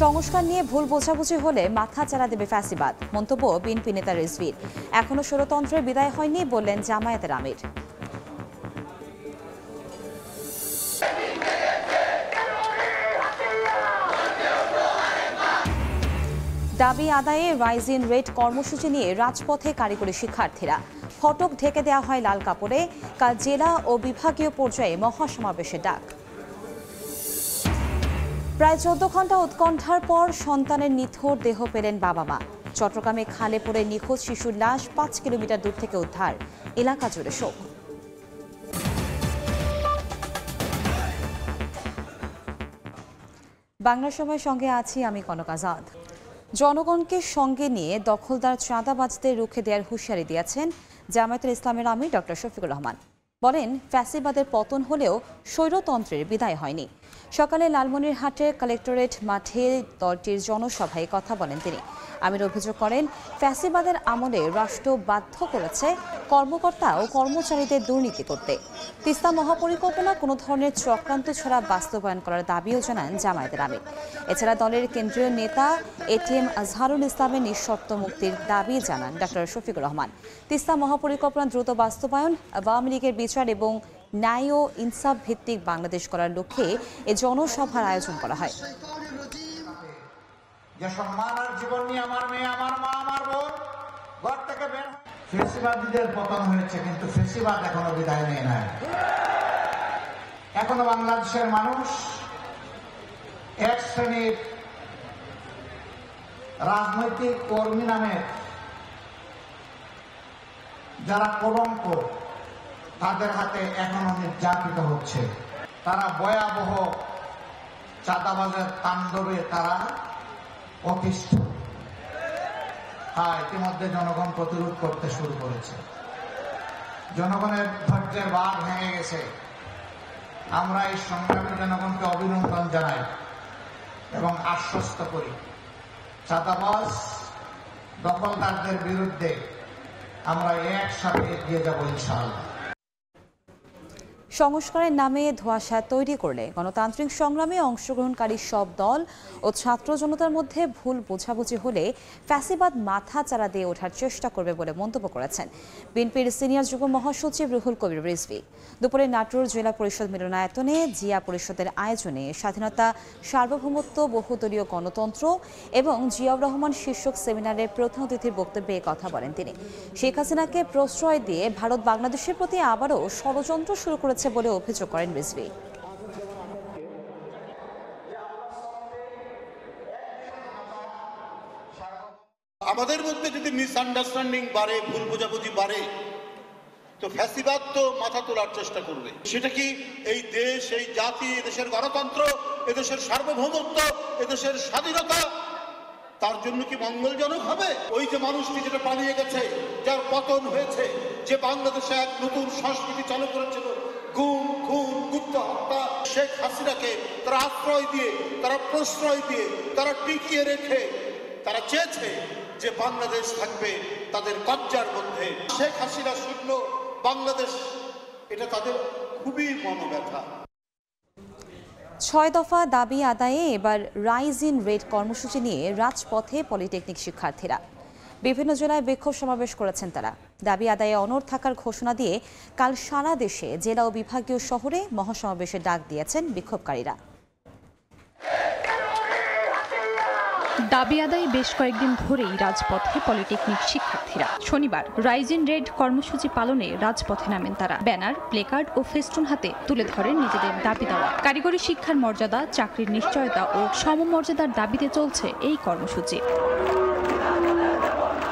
সংস্কার নিয়ে ভুল বোঝাবুঝি হলে মাথা চাড়া দেবে ফ্যাসিবাদ, মন্তব্য বিএনপি নেতা রিজভীর। এখনো ষড়যন্ত্রের বিদায় হয়নি বললেন জামায়াতের আমির। দাবি আদায়ে রাইজিং রেট কর্মসূচি নিয়ে রাজপথে কারিগরি শিক্ষার্থীরা। ফটক ঢেকে দেওয়া হয় লাল কাপড়ে। কাল জেলা ও বিভাগীয় পর্যায়ে মহাসমাবেশের ডাক। প্রায় 14 ঘণ্টা উৎকণ্ঠার পর সন্তানের নিথর দেহ পেলেন বাবা মা। চট্টগ্রামে খালে পড়ে নিখোঁজ শিশুর লাশ 5 কিলোমিটার দূর থেকে উদ্ধার। এলাকা জুড়ে শোক। বাংলা সময়ের সঙ্গে আছি আমি কনক আজাদ। জনগণকে সঙ্গে নিয়ে দখলদার চাঁদাবাজদের রুখে দেওয়ার হুঁশিয়ারি দিয়েছেন জামায়াতুল ইসলামের আমির ডক্টর শফিকুর রহমান। বলেন, ফ্যাসিবাদের পতন হলেও স্বৈরতন্ত্রের বিদায় হয়নি। সকালে লালমনিরহাটের কালেক্টরেট মাঠে দলটির জনসভায় কথা বলেন তিনি। আমির অভিযোগ করেন, ফ্যাসিবাদের আমলে রাষ্ট্র বাধ্য করেছে কর্মকর্তা ও কর্মচারীদের দুর্নীতি করতে। তিস্তা মহাপরিকল্পনা কোনো ধরনের চক্রান্ত ছাড়া বাস্তবায়ন করার দাবিও জানান জামায়াতের আমির। এছাড়া দলের কেন্দ্রীয় নেতা এটিএম আজহারুল ইসলামের নিঃশর্ত মুক্তির দাবি জানান ডক্টর শফিকুর রহমান। তিস্তা মহাপরিকল্পনা দ্রুত বাস্তবায়ন, আওয়ামী লীগের বিচার এবং ন্যায় ও ইনসাফ ভিত্তিক বাংলাদেশ করার লক্ষ্যে এ জনসভার আয়োজন করা হয়। যে সম্মান আর জীবন নিয়ে আমার মেয়ে, আমার মা, আমার বোন ঘর থেকে বের ফ্যাসিবাদীদের পতন হয়েছে, কিন্তু ফ্যাসিবাদ এখনো বিদায় নেয় নাই। এখনো বাংলাদেশের মানুষ এক শ্রেণীর রাজনৈতিক কর্মী নামের যারা কলঙ্ক, তাদের হাতে এখনো নির্যাতিত হচ্ছে। তারা ভয়াবহ চাঁদাবাজের তাণ্ডবে তারা অতিষ্ঠ। ইতিমধ্যে জনগণ প্রতিরোধ করতে শুরু করেছে। জনগণের ধৈর্যের বাঁধ ভেঙে গেছে। আমরা এই সংগ্রামী জনগণকে অভিনন্দন জানাই এবং আশ্বস্ত করি, চাঁদাবাজ দখলদারদের বিরুদ্ধে আমরা একসাথে এগিয়ে যাব ইনশাআল্লাহ। সংস্কারের নামে ধোঁয়াশা তৈরি করলে গণতান্ত্রিক সংগ্রামে অংশগ্রহণকারী সব দল ও ছাত্র জনতার মধ্যে ভুল বোঝাবুঝি হলে ফ্যাসিবাদ মাথা চাড়া দিয়ে ওঠার চেষ্টা করবে বলে মন্তব্য করেছেন বিএনপির সিনিয়র যুগ্ম মহাসচিব রুহুল কবির রিজভী। দুপুরে নাটোর জেলা পরিষদ মিলনায়তনে জিয়া পরিষদের আয়োজনে স্বাধীনতা, সার্বভৌমত্ব, বহুদলীয় গণতন্ত্র এবং জিয়াউর রহমান শীর্ষক সেমিনারের প্রধান অতিথির বক্তব্যে কথা বলেন তিনি। শেখ হাসিনাকে প্রশ্রয় দিয়ে ভারত বাংলাদেশের প্রতি আবারও ষড়যন্ত্র শুরু করেছে বলে অভিযোগ করেন রিজভী। আমাদের মধ্যে যদি মিসআন্ডারস্ট্যান্ডিং বাড়ে, ভুল বোঝাবুঝি বাড়ে, তো ফ্যাসিবাদ তো মাথা তোলার চেষ্টা করবে। সেটা কি এই দেশ, এই জাতি, এদেশের গণতন্ত্র, এদেশের সার্বভৌমত্ব, এদেশের স্বাধীনতা, তার জন্য কি মঙ্গলজনক হবে? ওই যে মানুষটি যেটা পালিয়ে গেছে, যার পতন হয়েছে, যে বাংলাদেশে এক নতুন সংস্কৃতি চালু করেছিল, গুম, খুন, গুপ্ত হত্যা, শেখ হাসিনাকে তারা আশ্রয় দিয়ে, তারা প্রশ্রয় দিয়ে, তারা টিকিয়ে রেখে তারা চেয়েছে যে বাংলাদেশ থাকবে তাদের কব্জার মধ্যে। শেখ হাসিনা শূন্য বাংলাদেশ, এটা তাদের খুবই মনোব্যথা। 6 দফা দাবি আদায়ে এবার রাইজিং রেট কর্মসূচি নিয়ে রাজপথে পলিটেকনিক শিক্ষার্থীরা। বিভিন্ন জেলায় বিক্ষোভ সমাবেশ করেছেন তারা। দাবি আদায়ে অনড় থাকার ঘোষণা দিয়ে কাল সারা দেশে জেলা ও বিভাগীয় শহরে মহাসমাবেশের ডাক দিয়েছেন বিক্ষোভকারীরা। দাবি আদায়ে বেশ কয়েকদিন ধরেই রাজপথে পলিটেকনিক শিক্ষার্থীরা। শনিবার রাইজিং রেড কর্মসূচি পালনে রাজপথে নামেন তারা। ব্যানার, প্লেকার্ড ও ফেস্টুন হাতে তুলে ধরেন নিজেদের দাবি দেওয়া। কারিগরি শিক্ষার মর্যাদা, চাকরির নিশ্চয়তা ও সমমর্যাদার দাবিতে চলছে এই কর্মসূচি।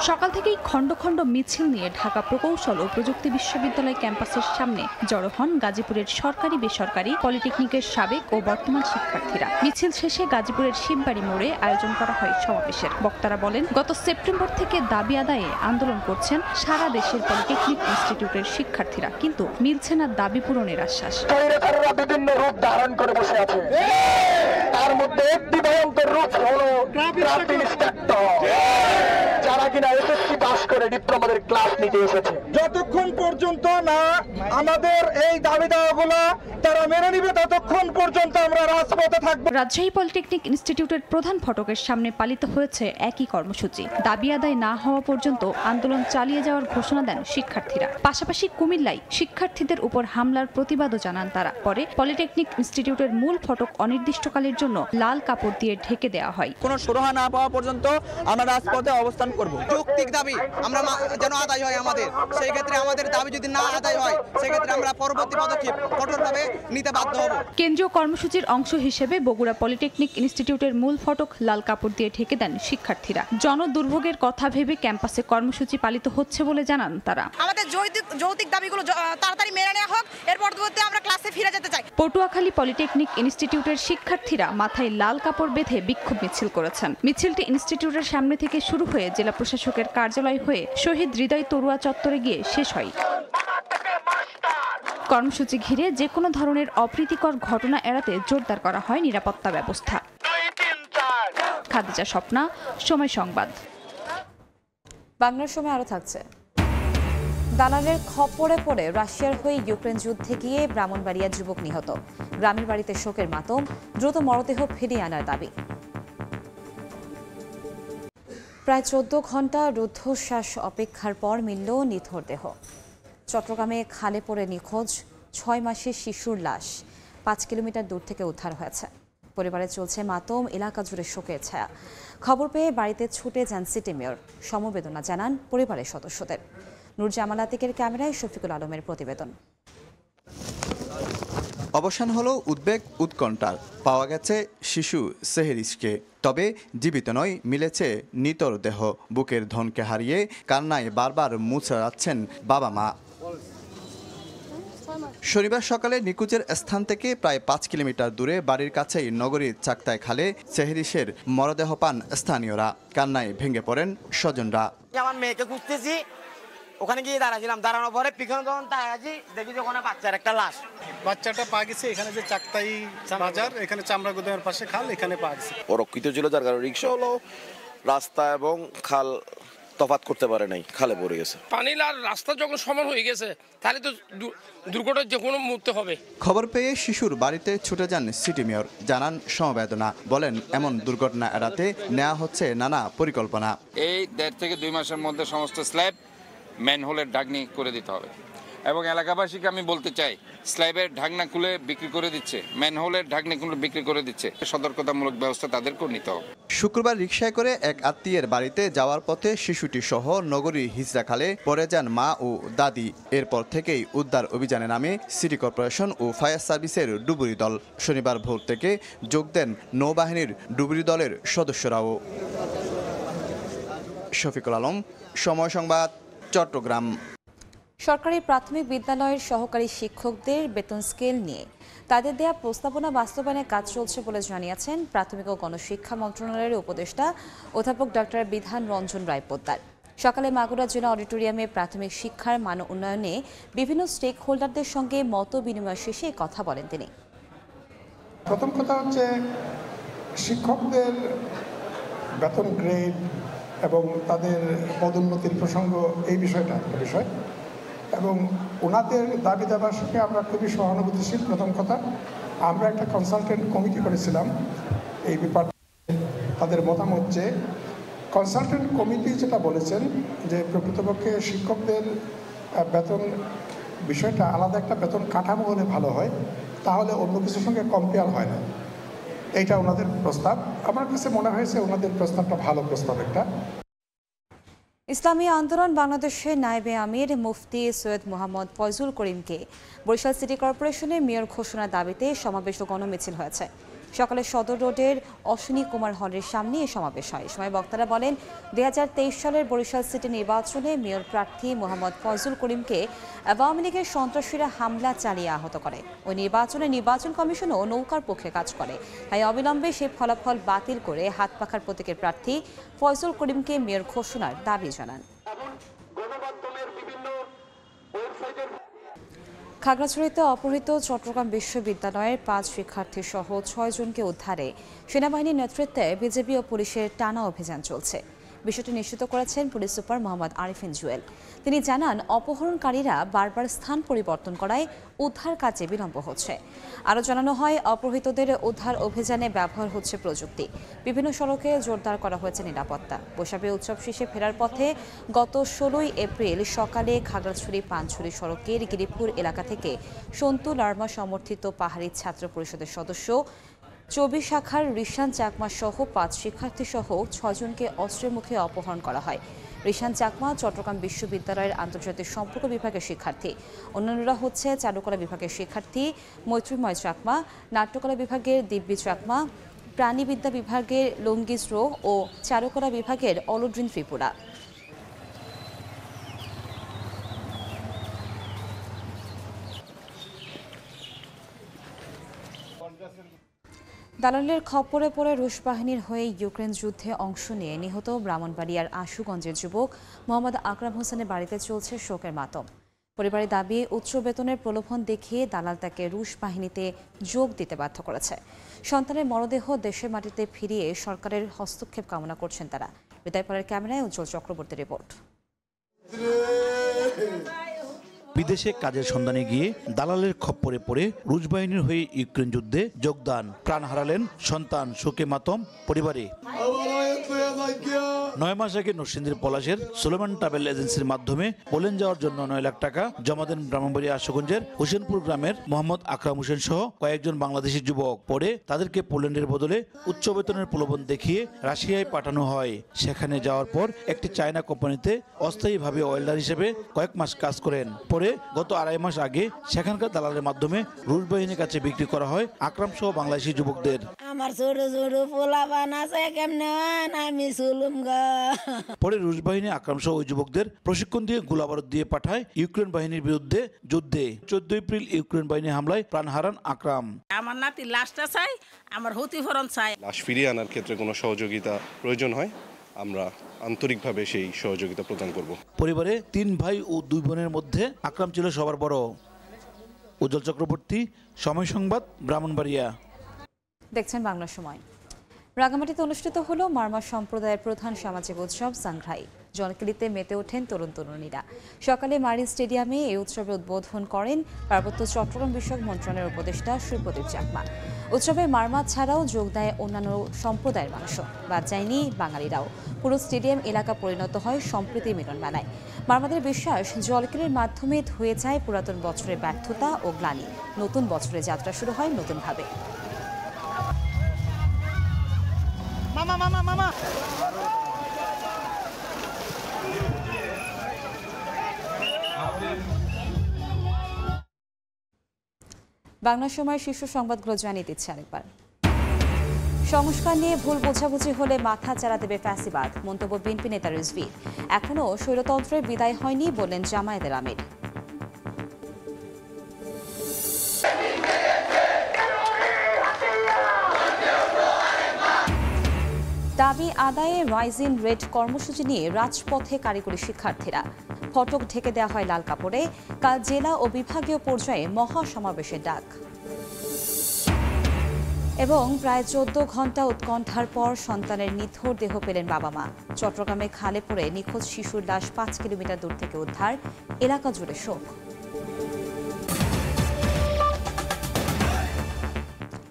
সকাল থেকেই খণ্ড খণ্ড মিছিল নিয়ে ঢাকা প্রকৌশল ও প্রযুক্তি বিশ্ববিদ্যালয় ক্যাম্পাসের সামনে জড়ো হন গাজীপুরের সরকারি বেসরকারি পলিটেকনিকের সাবেক ও বর্তমান শিক্ষার্থীরা। মিছিল শেষে গাজীপুরের শিববাড়ি মোড়ে আয়োজন করা হয় সমাবেশের। বক্তারা বলেন, গত সেপ্টেম্বর থেকে দাবি আদায়ে আন্দোলন করছেন সারা দেশের পলিটেকনিক ইনস্টিটিউটের শিক্ষার্থীরা, কিন্তু মিলছে না দাবি পূরণের আশ্বাস। বিভিন্ন রূপ ধারণ করে বসে আছে, তার মধ্যে একটি ভয়ঙ্কর রূপ হলো যারা কিনা এসএসসি পাস করে এখানে ডিপ্লোমাদের ক্লাস নিতে এসেছে। যতক্ষণ পর্যন্ত না আমাদের এই দাবি দাওয়াগুলো তারা মেনে নিবে ততক্ষণ পর্যন্ত আমরা রাজপথে থাকবো। রাজশাহী পলিটেকনিক ইনস্টিটিউটের প্রধান ফটকের সামনে পালিত হয়েছে একই কর্মসূচি। দাবি আদায় না হওয়া পর্যন্ত আন্দোলন চালিয়ে যাওয়ার ঘোষণা দেন শিক্ষার্থীরা। পাশাপাশি কুমিল্লায় শিক্ষার্থীদের উপর হামলার প্রতিবাদও জানান তারা। পরে পলিটেকনিক ইনস্টিটিউটের মূল ফটক অনির্দিষ্টকালের জন্য লাল কাপড় দিয়ে ঢেকে দেওয়া হয়। কোনো সুরাহা না পাওয়া পর্যন্ত আমরা রাজপথে অবস্থান করব। যৌক্তিক দাবি আমরা যেন আদায় হয় আমাদের, সেই ক্ষেত্রে আমাদের দাবি যদি না আদায় হয় সেক্ষেত্রে আমরা পরবর্তী পদক্ষেপ কঠোরভাবে নিতে বাধ্য হব। কেন্দ্রীয় কর্মসূচির অংশ হিসেবে বগুড়া পলিটেকনিক ইনস্টিটিউটের মূল ফটক লাল কাপড় দিয়ে ঢেকে দেন শিক্ষার্থীরা। জনদুর্ভোগের কথা ভেবে ক্যাম্পাসে কর্মসূচি পালিত হচ্ছে বলে জানান তারা। আমাদের যৌক্তিক দাবিগুলো তাড়াতাড়ি মেনে নেওয়া হোক, এর পরবর্তীতে আমরা ক্লাসে ফিরে যেতে চাই। পটুয়াখালী পলিটেকনিক ইনস্টিটিউটের শিক্ষার্থীরা মাথায় লাল কাপড় বেঁধে বিক্ষোভ মিছিল করেছেন। মিছিলটি ইনস্টিটিউটের সামনে থেকে শুরু হয়ে জেলা প্রশাসকের কার্যালয় হয়ে শহীদ হৃদয় তরুয়া চত্বরে গিয়ে শেষ হয়। কর্মসূচি ঘিরে যে কোনো ধরনের অপ্রীতিকর ঘটনা এড়াতে জোরদার করা হয় নিরাপত্তা ব্যবস্থা। খাদিজা স্বপ্না, সময় সংবাদ। বাংলার সময় আরো থাকছে। দালালের খপ্পরে পড়ে রাশিয়ার হয়ে ইউক্রেন যুদ্ধে গিয়ে ব্রাহ্মণবাড়িয়া যুবক নিহত। গ্রামের বাড়িতে শোকের মাতম, দ্রুত মরদেহ ফিরিয়ে আনার দাবি। প্রায় 14 ঘন্টা রুদ্ধশ্বাস অপেক্ষার পর মিলল নিথর দেহ। চট্টগ্রামে খালে পড়ে নিখোঁজ 6 মাসের শিশুর লাশ 5 কিলোমিটার দূর থেকে উদ্ধার হয়েছে। পরিবারে চলছে মাতম, এলাকা জুড়ে শোকের ছায়া। খবর পেয়ে বাড়িতে ছুটে যান সিটি মেয়র। সমবেদনা জানান পরিবারের সদস্যদের। নূরজামাল আতিকের ক্যামেরায় শফিকুল আলমের প্রতিবেদন। অবসান হলো উদ্বেগ উৎকণ্ঠার। পাওয়া গেছে শিশু সেহেরিসকে, তবে জীবিত নয়, মিলেছে নিতর দেহ। বুকের ধনকে হারিয়ে কান্নায় বারবার মুচড়াচ্ছেন বাবা মা। শনিবার সকালে নিকুচের স্থান থেকে প্রায় 5 কিলোমিটার দূরে বাড়ির কাছেই নগরীর চাকতায় খালে সেহেরিসের মরদেহ পান স্থানীয়রা। কান্নায় ভেঙে পড়েন স্বজনরা। আমার মেয়েকে খুঁজতেছি, ওখানে গিয়ে দাঁড়াছিলাম, দাঁড়ানোর পরে পিছনে যখন তাকাচ্ছি দেখি যে ওখানে বাচ্চার একটা লাশ। বাচ্চাটা পা গেছে এখানে যে চাকতাই বাজার, এখানে চামড়া গুদামের পাশে খাল, এখানে পা গেছে। অরক্ষিত ছিল, যার কারণে রিক্সা হলো রাস্তা এবং খাল তফাৎ করতে পারে নাই, খালে পড়ে গেছে। পানির আর রাস্তা যখন সমান হয়ে গেছে তাহলে তো দুর্ঘটনা যে কোনো মুহূর্তে হবে। খবর পেয়ে শিশুর বাড়িতে ছুটে যান সিটি মেয়র। জানান সমবেদনা। বলেন এমন দুর্ঘটনা এড়াতে নেওয়া হচ্ছে নানা পরিকল্পনা। এই 1.5 থেকে 2 মাসের মধ্যে সমস্ত স্ল্যাব ম্যানহোলের ঢাকনি করে দিতে হবে এবং এলাকাবাসীকে আমি বলতে চাই, স্ল্যাবের ঢাকনা খুলে বিক্রি করে দিচ্ছে, ম্যানহোলের ঢাকনি খুলে বিক্রি করে দিচ্ছে। সতর্কতামূলক ব্যবস্থা তাদেরকেও নিতে হবে। শুক্রবার রিকশায় করে এক আত্মীয়ের বাড়িতে যাওয়ার পথে শিশুটি সহ নগরীর হিজড়াখালে পড়ে যান মা ও দাদি। এরপর থেকেই উদ্ধার অভিযানে নামে সিটি কর্পোরেশন ও ফায়ার সার্ভিসের ডুবুরি দল। শনিবার ভোর থেকে যোগ দেন নৌবাহিনীর ডুবুরি দলের সদস্যরাও। শফিকুল আলম, সময় সংবাদ, চট্টগ্রাম। সরকারি প্রাথমিক বিদ্যালয়ের সহকারী শিক্ষকদের বেতন স্কেল নিয়ে তাদের দেয়া প্রস্তাবনা বাস্তবায়নের কাজ চলছে বলে জানিয়েছেন প্রাথমিক ও গণশিক্ষা মন্ত্রণালয়ের উপদেষ্টা অধ্যাপক ডক্টর বিধান রঞ্জন রায় পোদ্দার। সকালে মাগুরা জেলা অডিটোরিয়ামে প্রাথমিক শিক্ষার মান উন্নয়নে বিভিন্ন স্টেক হোল্ডারদের সঙ্গে মত বিনিময় শেষে কথা বলেন তিনি। প্রথম কথা হচ্ছে শিক্ষকদের বেতন গ্রেড এবং তাদের পদোন্নতির প্রসঙ্গ, এই বিষয়টা একটা বিষয় এবং ওনাদের দাবি দাবার সঙ্গে আমরা খুবই সহানুভূতিশীল। প্রথম কথা, আমরা একটা কনসালটেন্ট কমিটি করেছিলাম এই ব্যাপারে। তাদের মতামত যে কনসালটেন্ট কমিটি যেটা বলেছেন যে প্রকৃতপক্ষে শিক্ষকদের বেতন বিষয়টা আলাদা একটা বেতন কাঠামো হলে ভালো হয়, তাহলে অন্য কিছুর সঙ্গে কম্পেয়ার হয় না। এইটা ওনাদের প্রস্তাব। আমার কাছে মনে হয়েছে ওনাদের প্রস্তাবটা ভালো প্রস্তাব একটা। ইসলামী আন্দোলন বাংলাদেশের নায়েবে আমির মুফতি সৈয়দ মোহাম্মদ ফয়জুল করিমকে বরিশাল সিটি কর্পোরেশনের মেয়র ঘোষণার দাবিতে সমাবেশ ও গণমিছিল হয়েছে। সকালে সদর রোডের অশ্বিনী কুমার হলের সামনে এই সমাবেশ হয়। সময় বক্তারা বলেন, 2023 সালের বরিশাল সিটি নির্বাচনে মেয়র প্রার্থী মোহাম্মদ ফয়জুল করিমকে আওয়ামী লীগের সন্ত্রাসীরা হামলা চালিয়ে আহত করে। ওই নির্বাচনে নির্বাচন কমিশনও নৌকার পক্ষে কাজ করে। তাই অবিলম্বে সেই ফলাফল বাতিল করে হাত পাখার প্রতীকের প্রার্থী ফয়জুল করিমকে মেয়র ঘোষণার দাবি জানান। খাগড়াছড়িতে অপহৃত চট্টগ্রাম বিশ্ববিদ্যালয়ের 5 শিক্ষার্থী সহ 6 জনকে উদ্ধারে সেনাবাহিনীর নেতৃত্বে বিজেপি ও পুলিশের টানা অভিযান চলছে। বিষয়টি নিশ্চিত করেছেন পুলিশ সুপার মোহাম্মদ আরিফিন জুয়েল। তিনি জানান, অপহরণকারীরা বারবার স্থান পরিবর্তন করায় উদ্ধার কাজে বিলম্ব হচ্ছে। আরও জানানো হয়, অপহৃতদের উদ্ধার অভিযানে ব্যবহার হচ্ছে প্রযুক্তি। বিভিন্ন সড়কে জোরদার করা হয়েছে নিরাপত্তা। বৈশাখী উৎসব শেষে ফেরার পথে গত 16 এপ্রিল সকালে খাগড়াছড়ি পানছড়ি সড়কের গিরিপুর এলাকা থেকে সন্তু লার্মা সমর্থিত পাহাড়ি ছাত্র পরিষদের সদস্য চবি শাখার রিশান চাকমা সহ 5 শিক্ষার্থী সহ 6 জনকে অস্ত্রের মুখে অপহরণ করা হয়। রিশান চাকমা চট্টগ্রাম বিশ্ববিদ্যালয়ের আন্তর্জাতিক সম্পর্ক বিভাগের শিক্ষার্থী। অন্যান্যরা হচ্ছে চারুকলা বিভাগের শিক্ষার্থী মৈত্রীময় চাকমা, নাট্যকলা বিভাগের দিব্যি চাকমা, প্রাণীবিদ্যা বিভাগের লঙ্গিস রো ও চারুকলা বিভাগের অলড্রিন ত্রিপুরা। দালালের খপ্পরে পড়ে রুশ বাহিনীর হয়ে ইউক্রেন যুদ্ধে অংশ নিয়ে নিহত ব্রাহ্মণবাড়িয়ার আশুগঞ্জের যুবক মোহাম্মদ আকরাম হোসেনের বাড়িতে চলছে শোকের মাতম। পরিবারের দাবি, উচ্চ বেতনের প্রলোভন দেখিয়ে দালাল তাকে রুশ বাহিনীতে যোগ দিতে বাধ্য করেছে। সন্তানের মরদেহ দেশের মাটিতে ফিরিয়ে সরকারের হস্তক্ষেপ কামনা করছেন তারা। বিদায়পাড়ার ক্যামেরায় উজ্জ্বল চক্রবর্তী রিপোর্ট। বিদেশে কাজের সন্ধানে গিয়ে দালালের খপ্পরে পড়ে রুশ বাহিনীর হয়ে ইউক্রেন যুদ্ধে যোগদান। প্রাণ হারালেন সন্তান, শোকে মাতম পরিবারে। 9 মাস আগে নরসিংদীর পলাশের সুলেমান ট্রাভেল এজেন্সির মাধ্যমে পোল্যান্ড যাওয়ার জন্য 9 লাখ টাকা জমা দেন ব্রাহ্মণবাড়িয়া আশুগঞ্জের হোসেনপুর গ্রামের মোহাম্মদ আকরাম হোসেন সহ কয়েকজন বাংলাদেশি যুবক। পরে তাদেরকে পোল্যান্ডের বদলে উচ্চ বেতনের প্রলোভন দেখিয়ে রাশিয়ায় পাঠানো হয়। সেখানে যাওয়ার পর একটি চায়না কোম্পানিতে অস্থায়ীভাবে ওয়েল্ডার হিসেবে কয়েক মাস কাজ করেন। পরে গত 2.5 মাস আগে সেখানকার দালালের মাধ্যমে রুশ বাহিনীর কাছে বিক্রি করা হয় আকরাম সহ বাংলাদেশি যুবকদের। আমার ছোট ছোট পোলাপান আছে কেমনে আমি চলুম গা। পরে রুশ বাহিনী আকরাম সহ ওই যুবকদের প্রশিক্ষণ দিয়ে গোলাবারুদ দিয়ে পাঠায় ইউক্রেন বাহিনীর বিরুদ্ধে যুদ্ধে। 14 এপ্রিল ইউক্রেন বাহিনীর হামলায় প্রাণ হারান আকরাম। আমার নাতি লাশটা চাই, আমার ক্ষতিপূরণ চাই। লাশ ফিরিয়ে আনার ক্ষেত্রে কোনো সহযোগিতা প্রয়োজন হয়, আমরা আন্তরিকভাবে সেই সহযোগিতা প্রদান করব। পরিবারে 3 ভাই ও 2 বোনের মধ্যে আকরাম ছিল সবার বড়। উজ্জ্বল চক্রবর্তী, সময় সংবাদ, ব্রাহ্মণবাড়িয়া। দেখছেন বাংলা সময়। রাঙামাটিতে অনুষ্ঠিত হলো মারমা সম্প্রদায়ের প্রধান সামাজিক উৎসব সাংঘ্রাই। জনকেলিতে মেতে ওঠেন তরুণ তরুণীরা। সকালে মারিন স্টেডিয়ামে এই উৎসবে উদ্বোধন করেন পার্বত্য চট্টগ্রাম বিষয়ক মন্ত্রণালয়ের উপদেষ্টা সুপ্রদীপ চাকমা। উৎসবে মারমা ছাড়াও যোগ দেয় অন্যান্য সম্প্রদায়ের মানুষও, বাদ যায়নি বাঙালিরাও। পুরো স্টেডিয়াম এলাকা পরিণত হয় সম্প্রীতি মিলন মেলায়। মারমাদের বিশ্বাস, জলকেলির মাধ্যমে ধুয়ে যায় পুরাতন বছরের ব্যর্থতা ও গ্লানি। নতুন বছরের যাত্রা শুরু হয় নতুনভাবে। মামা মামা মামা বাংলা সময়ের শীর্ষ সংবাদগুলো জানিয়ে দিচ্ছে আরেকবার। সংস্কার নিয়ে ভুল বোঝাবুঝি হলে মাথা চারা দেবে ফ্যাসিবাদ, মন্তব্য বিএনপি নেতা রিজভী। এখনও স্বৈরতন্ত্রের বিদায় হয়নি বললেন জামায়াতের আমির। দাবি আদায়ে রাইজিং রেড কর্মসূচি নিয়ে রাজপথে কারিগরি শিক্ষার্থীরা। ফটক ঢেকে দেওয়া হয় লাল কাপড়ে। কাল জেলা ও বিভাগীয় পর্যায়ে মহাসমাবেশের ডাক। এবং প্রায় 14 ঘন্টা উৎকণ্ঠার পর সন্তানের নিথর দেহ পেলেন বাবা মা। চট্টগ্রামে খালে পড়ে নিখোঁজ শিশুর লাশ 5 কিলোমিটার দূর থেকে উদ্ধার। এলাকা জুড়ে শোক।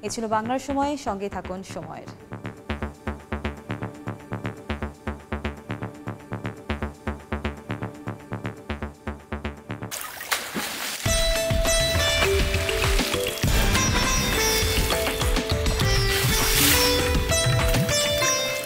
এ ছিল বাংলার সময়। সঙ্গে থাকুন সময়ের।